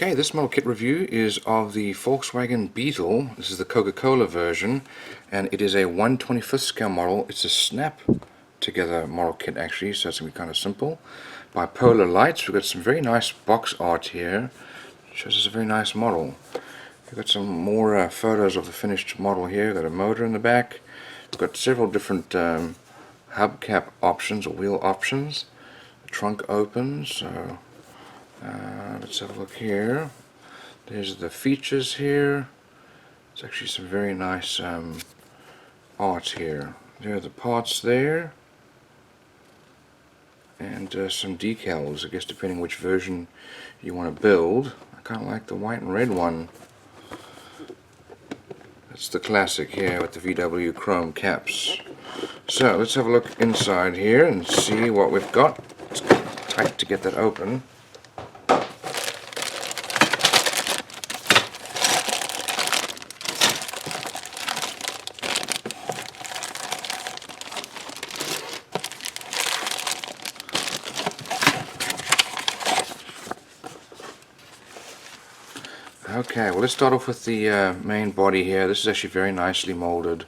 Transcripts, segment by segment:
Okay, this model kit review is of the Volkswagen Beetle. This is the Coca-Cola version, and it is a 1/25th scale model. It's a snap together model kit actually, so it's going to be kind of simple. Bipolar lights. We've got some very nice box art here. Shows us a very nice model. We've got some more photos of the finished model here. We've got a motor in the back. We've got several different hubcap options or wheel options. The trunk opens, so let's have a look here. There's the features here. It's actually some very nice art here. There are the parts there, and some decals, I guess, depending which version you want to build. I kind of like the white and red one. That's the classic here with the VW chrome caps. So let's have a look inside here and see what we've got. It's tight to get that open. Okay, well, let's start off with the main body here. This is actually very nicely molded.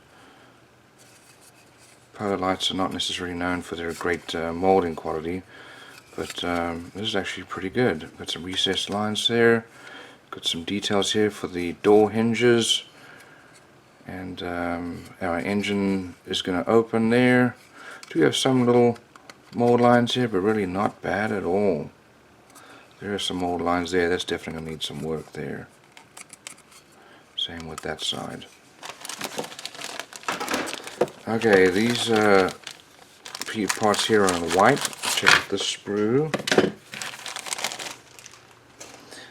Polar lights are not necessarily known for their great molding quality, but this is actually pretty good. Got some recessed lines there. Got some details here for the door hinges, and our engine is going to open there. Do have some little mold lines here, but really not bad at all. There are some mold lines there. That's definitely going to need some work there. Same with that side. Okay, these parts here are in white. Check out the sprue.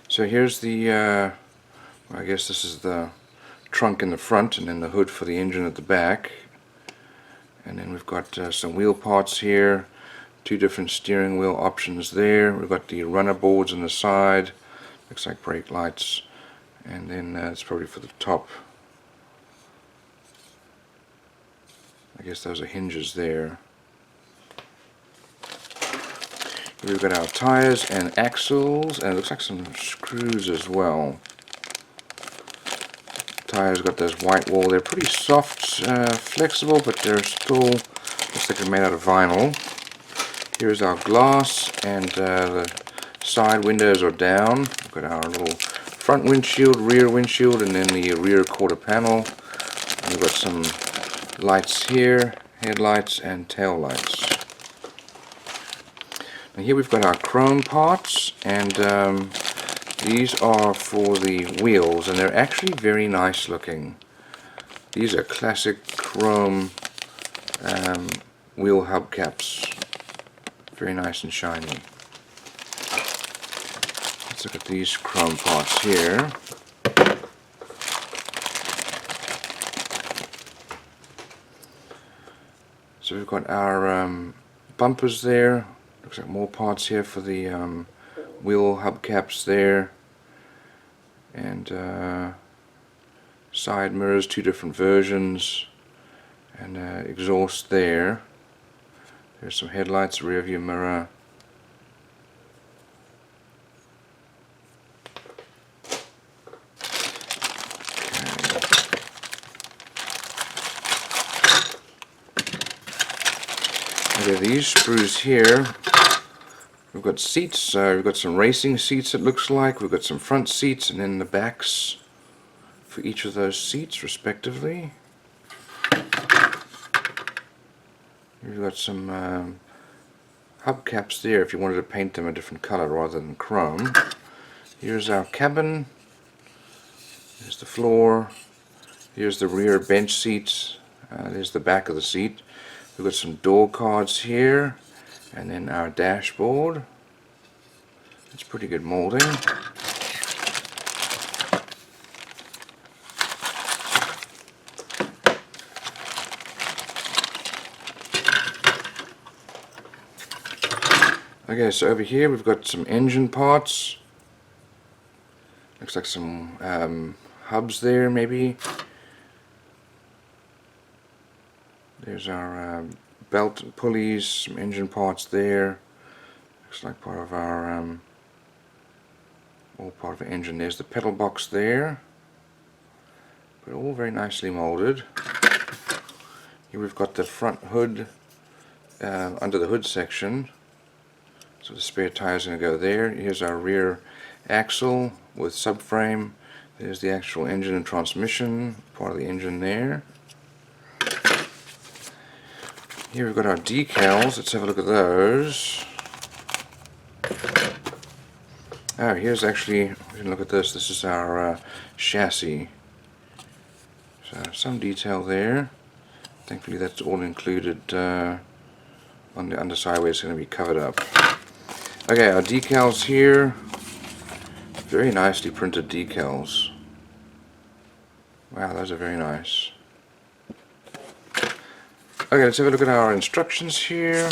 So here's the, I guess this is the trunk in the front, and then the hood for the engine at the back. And then we've got some wheel parts here. Two different steering wheel options there. We've got the runner boards on the side. Looks like brake lights. And then it's probably for the top. I guess those are hinges there. We've got our tires and axles, and it looks like some screws as well. Tires got those white wall. They're pretty soft, flexible, but they're still, looks like they're made out of vinyl. Here's our glass, and the side windows are down. We've got our little front windshield, rear windshield, and then the rear quarter panel. And we've got some lights here, headlights and tail lights. Now here we've got our chrome parts, and these are for the wheels, and they're actually very nice looking. These are classic chrome wheel hubcaps. Very nice and shiny. Let's look at these chrome parts here. So we've got our bumpers there. Looks like more parts here for the wheel hubcaps there. And side mirrors, two different versions. And exhaust there. There's some headlights, rear view mirror. Okay, these sprues here, we've got seats, we've got some racing seats it looks like, we've got some front seats, and then the backs for each of those seats respectively. We've got some hubcaps there if you wanted to paint them a different color rather than chrome. Here's our cabin, there's the floor, here's the rear bench seats, there's the back of the seat. We've got some door cards here, and then our dashboard. It's pretty good molding. Okay, so over here we've got some engine parts. Looks like some hubs there maybe. There's our belt and pulleys, some engine parts there. Looks like part of our all part of the engine. There's the pedal box there, but all very nicely molded. Here we've got the front hood under the hood section, so the spare tire is going to go there. Here's our rear axle with subframe. There's the actual engine and transmission, part of the engine there. Here we've got our decals. Let's have a look at those. Oh, here's actually, we can look at this. This is our chassis. So some detail there. Thankfully that's all included on the underside where it's going to be covered up. Okay, our decals here. Very nicely printed decals. Wow, those are very nice. Okay, let's have a look at our instructions here.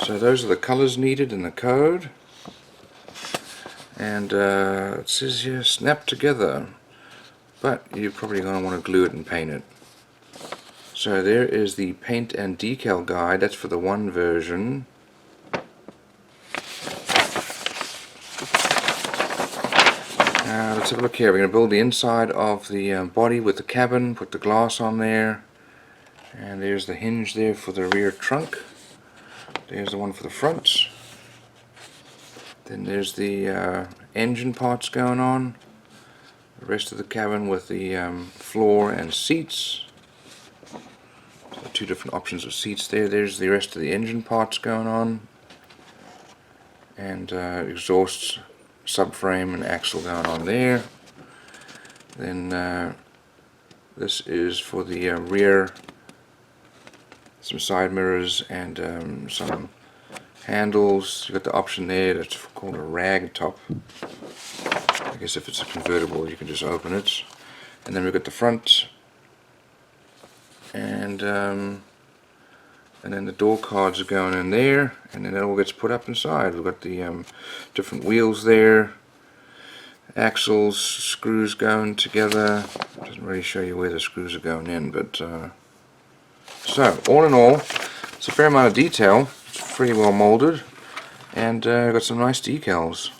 So those are the colors needed in the code. And it says here, snap together. But you're probably going to want to glue it and paint it. So there is the paint and decal guide. That's for the 1 version. Let's have a look here. We're going to build the inside of the body with the cabin, put the glass on there, and there's the hinge there for the rear trunk. There's the one for the front. Then there's the engine parts going on. The rest of the cabin with the floor and seats. So 2 different options of seats there. There's the rest of the engine parts going on. And exhausts, subframe and axle going on there. Then this is for the rear, some side mirrors and some handles. You've got the option there that's called a rag top. I guess if it's a convertible you can just open it. And then we've got the front and then the door cards are going in there, and then it all gets put up inside. We've got the different wheels there, axles, screws going together. It doesn't really show you where the screws are going in, but so all in all, it's a fair amount of detail. It's pretty well molded, and got some nice decals.